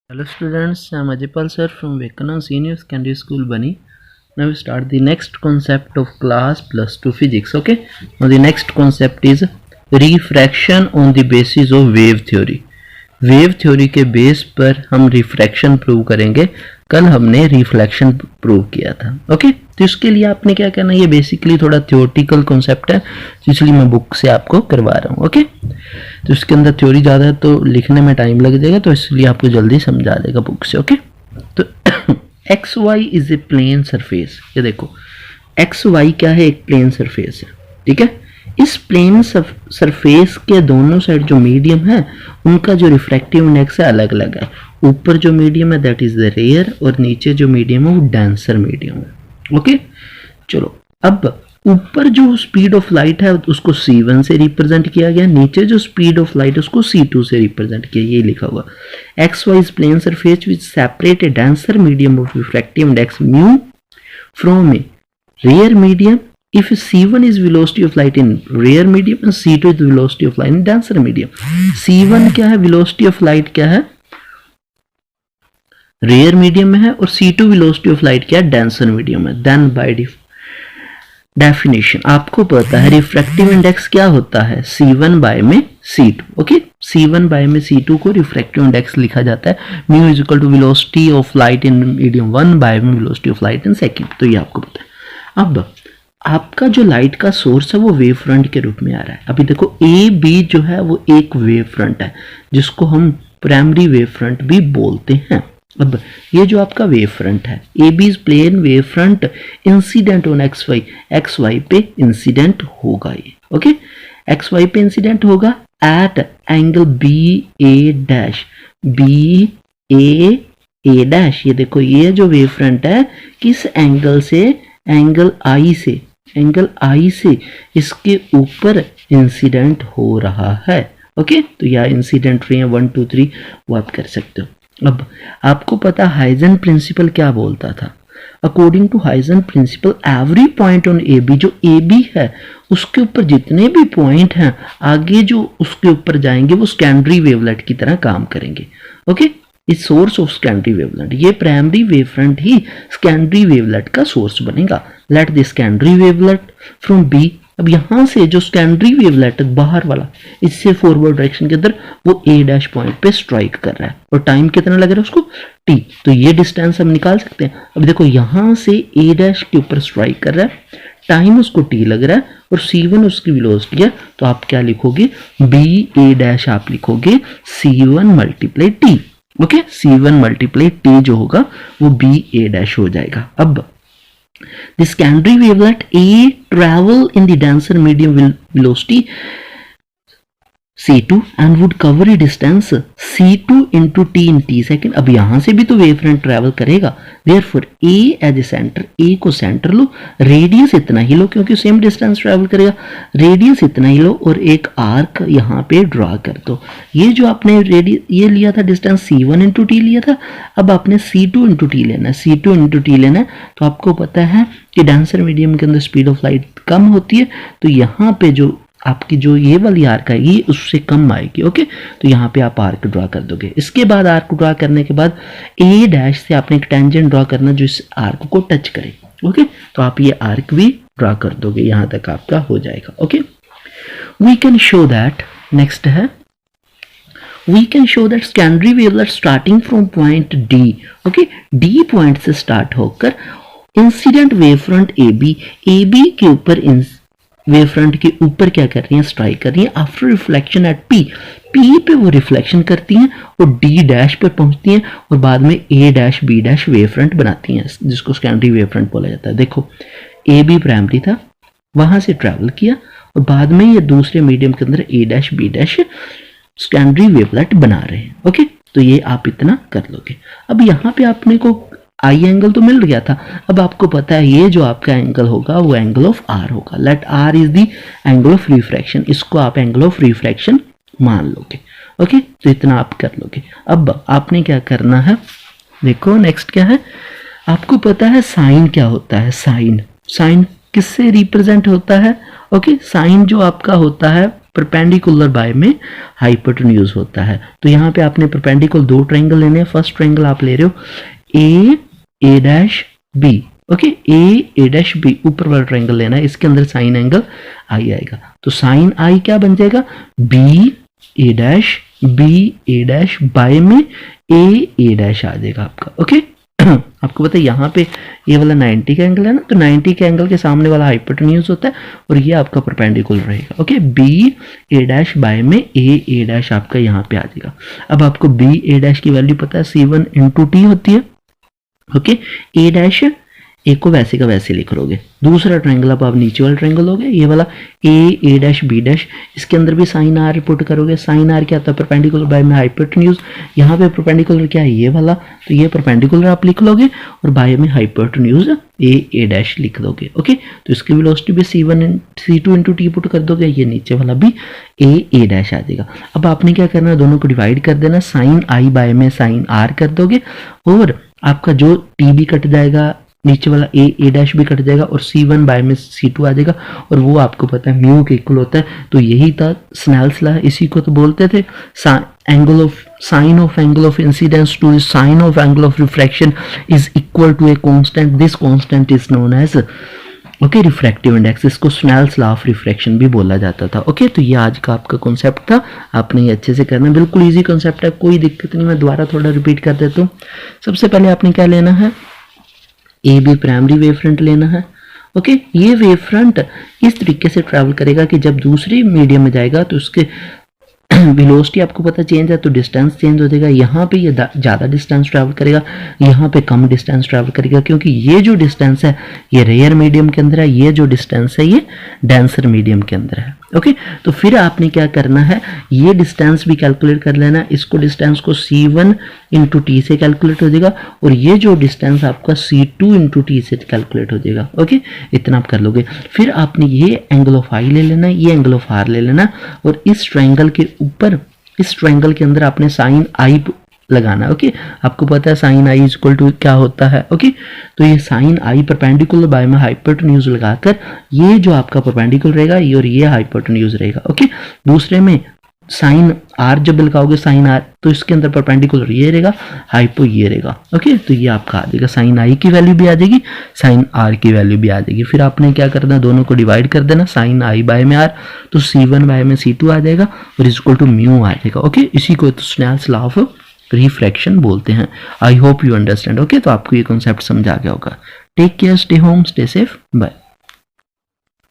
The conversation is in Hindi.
Hello students, I am Ajipal sir from Vivekananda Senior Secondary School Bani. Now we start the next concept of class plus 2 physics. Okay, now the next concept is refraction on the basis of wave theory. Wave theory के बेस पर हम रिफ्रैक्शन प्रूव करेंगे. कल हमने रिफ्लेक्शन प्रूव किया था. ओके, तो इसके लिए आपने क्या करना है, ये बेसिकली थोड़ा थ्योरेटिकल कॉन्सेप्ट है, इसलिए मैं बुक से आपको करवा रहा हूँ. ओके, तो इसके अंदर थ्योरी ज़्यादा है तो लिखने में टाइम लग जाएगा, तो इसलिए आपको जल्दी समझा देगा बुक से. ओके, तो X Y is a plane surface. ये देखो एक्स वाई क्या है, एक प्लेन सरफेस है. ठीक है, इस प्लेन सरफेस के दोनों साइड जो मीडियम है उनका जो रिफ्रैक्टिव इंडेक्स है अलग अलग है. ऊपर जो मीडियम है दैट इज द रेयर, और नीचे जो मीडियम है वो डेंसर मीडियम है. ओके, चलो अब ऊपर जो स्पीड ऑफ लाइट है उसको c1 से रिप्रेजेंट किया गया, नीचे जो स्पीड ऑफ लाइट है उसको c2 से रिप्रेजेंट किया. ये लिखा हुआ X Y is plane surface which separate a denser medium of refractive index mu from a rarer medium. If C1 is velocity of light in rare medium and C2 is velocity of light in denser medium. C1 क्या है, velocity of light क्या है, rare medium में है, और C2 velocity of light क्या है, denser medium में. Then by definition आपको पता है रिफ्रैक्टिव इंडेक्स क्या होता है, C1 बाय में C2. ओके, C1 बाय में C2 को रिफ्रैक्टिव इंडेक्स लिखा जाता है. Mu is equal to velocity of light in medium 1 by में velocity of light in second. तो ये आपको पता है. अब आपका जो लाइट का सोर्स है वो वेव फ्रंट के रूप में आ रहा है. अभी देखो ए बी जो है वो एक वेव फ्रंट है जिसको हम प्राइमरी वेव फ्रंट भी बोलते हैं. अब ये जो आपका वेव फ्रंट है A B is plane wave front incident on X Y पे इंसिडेंट होगा. ये ओके, एक्स वाई पे इंसिडेंट होगा at angle B A dash, B A dash. ये देखो ये जो वेव फ्रंट है किस एंगल से, एंगल आई से इसके ऊपर इंसिडेंट हो रहा है. ओके, तो यह इंसिडेंट रे 1 2 3 वो आप कर सकते हो. अब आपको पता हाइजन प्रिंसिपल क्या बोलता था. According to Huygens principle every point on A B, जो ए बी है उसके ऊपर जितने भी पॉइंट हैं आगे जो उसके ऊपर जाएंगे वो सेकेंडरी वेवलेट की तरह काम करेंगे. ओके, इस सोर्स ऑफ सेकेंडरी वेवलेट, ये प्राइमरी वेव फ्रंट ही सेकेंडरी वेवलेट का सोर्स बनेगा. Let the secondary wavelet from B. अब यहां से जो सेकेंडरी वेवलेट बाहर वाला इससे फॉरवर्ड डायरेक्शन के अंदर वो ए डैश पॉइंट पे स्ट्राइक कर रहा है, और टाइम कितना लग रहा है उसको, टी. तो ये डिस्टेंस हम निकाल सकते हैं. अब देखो यहां से ए डैश के ऊपर स्ट्राइक कर रहा है, टाइम उसको टी लग रहा है, और c1 उसकी वेलोसिटी है. तो आप क्या लिखोगे, बी ए डैश आप लिखोगे c1 multiply T. Okay, c1 multiply T जो होगा वो बी ए डैश हो जाएगा. अब the secondary wavelet A travel in the denser medium velocity C2 and would cover a distance C2 into T in T second. अब यहां से भी तो वेव फ्रंट ट्रैवल करेगा, therefore A as a centre, A को सेंटर लो, रेडियस इतना ही लो क्योंकि सेम डिस्टेंस ट्रैवल करेगा, रेडियस इतना ही लो और एक आर्क यहाँ पे ड्रा कर दो. ये जो आपने ये लिया था डिस्टेंस C1 इंटू टी लिया था, अब आपने C2 इंटू टी लेना है, C2 इंटू टी लेना है. तो आपको पता है कि डेंसर मीडियम के अंदर स्पीड ऑफ लाइट कम होती है, तो यहाँ पे जो आपकी जो ये वाली आर्क आएगी उससे कम आएगी. ओके, तो यहाँ पे आप आर्क ड्रा कर दोगे. इसके बाद आर्क ड्रा करने के बाद ए डैश से आपने एक टेंजेंट ड्रा करना जो इस आर्क को टच करे. ओके, तो आप ये आर्क भी ड्रा कर दोगे, यहाँ तक आपका हो जाएगा. Okay, we can show that, next है we can show that secondary wavelet starting from point D, okay, D point से स्टार्ट होकर incident wave front A B के ऊपर वेव फ्रंट के ऊपर क्या कर रही है, स्ट्राइक कर रही है. आफ्टर रिफ्लेक्शन एट पी पे वो रिफ्लेक्शन करती हैं और डी डैश पर पहुंचती हैं और बाद में A dash B dash wave front बनाती हैं, जिसको सेकेंडरी वेव फ्रंट बोला जाता है. देखो ए बी प्राइमरी था, वहां से ट्रैवल किया और बाद में ये दूसरे मीडियम के अंदर A dash B dash secondary wavelet बना रहे हैं. ओके, तो ये आप इतना कर लोगे. अब यहाँ पे आपने को आई एंगल तो मिल गया था, अब आपको पता है ये जो आपका एंगल होगा वो एंगल ऑफ आर होगा. Let R is the angle of refraction, इसको आप एंगल ऑफ रिफ्रैक्शन मान लोगे. ओके, तो इतना आप कर लोगे. अब आपने क्या करना है, देखो नेक्स्ट क्या है, आपको पता है साइन क्या होता है. साइन किससे रिप्रेजेंट होता है. ओके, साइन जो आपका होता है परपेंडिकुलर बाय में हाइपोटेन्यूज होता है। तो यहाँ पे आपने परपेंडिकुलर दो ट्रायंगल लेने हैं। फर्स्ट ट्रायंगल आप ले रहे हो ए डैश बी, ओके, ए डैश बी ऊपर वाला ट्रायंगल लेना है, इसके अंदर साइन एंगल आई आएगा। तो साइन आई क्या बन जाएगा, बी ए डैश बाय में ए डैश आ जाएगा आपका, ओके। आपको पता है यहाँ पे ये वाला 90 का एंगल है ना, तो 90 के एंगल के सामने वाला हाइपोटेन्यूज होता है और ये आपका परपेंडिकुलर रहेगा, okay. B A dash by में ए डैश आपका यहाँ पे आ जाएगा। अब आपको बी ए डैश की वैल्यू पता है C1 इंटू टी होती है, ओके। ए डैश ए को वैसे का वैसे लिख लोगे। दूसरा ट्रायंगल अब आप नीचे वाला ट्रायंगल लोगे, ये वाला ए डैश बी डैश, इसके अंदर भी साइन आर रिपोर्ट करोगे। साइन आर क्या आता है, परपेंडिकुलर बाय में हाइपोटेन्यूज। यहाँ पे परपेंडिकुलर क्या है, ये वाला, तो ये परपेंडिकुलर आप लिख लोगे और बाय में हाइपोटेन्यूज ए डैश लिख दोगे, ओके। तो इसकी वेलोसिटी भी C2 इंटू टी पुट कर दोगे, ये नीचे वाला भी ए डैश आ जाएगा। अब आपने क्या करना है, दोनों को डिवाइड कर देना, साइन आई बाय में साइन आर कर दोगे और आपका जो टी भी कट जाएगा, नीचे वाला ए डैश भी कट जाएगा और C1 बाय में C2 आ जाएगा और वो आपको पता है म्यू के इक्वल होता है। तो यही था स्नेल्स लॉ, इसी को तो बोलते थे sine of angle of incidence to sine of angle of refraction is equal to a constant, this constant is known as, okay, refractive index. इसको स्नेल्स लॉ ऑफ रिफ्रैक्शन भी बोला जाता था, ओके। तो ये आज का आपका कॉन्सेप्ट था, आपने ये अच्छे से करना, बिल्कुल इजी कॉन्सेप्ट है, कोई दिक्कत नहीं। मैं दोबारा थोड़ा रिपीट कर देता हूँ। सबसे पहले आपने क्या लेना है, A B primary wave front लेना है, ओके। ये वेव फ्रंट इस तरीके से ट्रैवल करेगा कि जब दूसरे मीडियम में जाएगा तो उसके वेलोसिटी आपको पता चेंज है तो डिस्टेंस चेंज हो जाएगा। यहाँ पे ये ज़्यादा डिस्टेंस ट्रैवल करेगा, यहाँ पे कम डिस्टेंस ट्रैवल करेगा, क्योंकि ये जो डिस्टेंस है ये रेयर मीडियम के अंदर है, ये जो डिस्टेंस है ये डेंसर मीडियम के अंदर है, ओके। तो फिर आपने क्या करना है, ये डिस्टेंस भी कैलकुलेट कर लेना। इसको डिस्टेंस को C1 इंटू टी से कैलकुलेट हो जाएगा और ये जो डिस्टेंस आपका C2 इंटू टी से कैलकुलेट हो जाएगा, ओके। इतना आप कर लोगे। फिर आपने ये एंगल ऑफ आई ले लेना, ये एंगल ऑफ आर ले लेना और इस ट्रायंगल के ऊपर, इस ट्रायंगल के अंदर आपने साइन आई लगाना, ओके। आपको पता है sine I is equal to क्या होता है, ओके। तो ये साइन आई परपेंडिकुलर बाय में हाइपोटेन्यूज लगाकर ये जो आपका परपेंडिकुलर रहेगा ये और ये हाइपोटेन्यूज रहेगा, ओके। दूसरे में साइन आर जब लगाओगे साइन आर, तो इसके अंदर परपेंडिकुलर ये रहेगा, हाइपो ये रहेगा, ओके। तो ये आपका आ जाएगा, साइन आई की वैल्यू भी आ जाएगी, साइन आर की वैल्यू भी आ जाएगी। फिर आपने क्या करना, दोनों को डिवाइड कर देना, साइन आई बाय में आर, तो C1 बाय में C2 आ जाएगा और इज इक्वल टू म्यू आ जाएगा, ओके। इसी को तो स्नेल्स लॉ ऑफ रिफ्रैक्शन बोलते हैं। I hope you understand, okay. तो आपको ये कॉन्सेप्ट समझ आ गया होगा। Take care, stay home, stay safe, bye.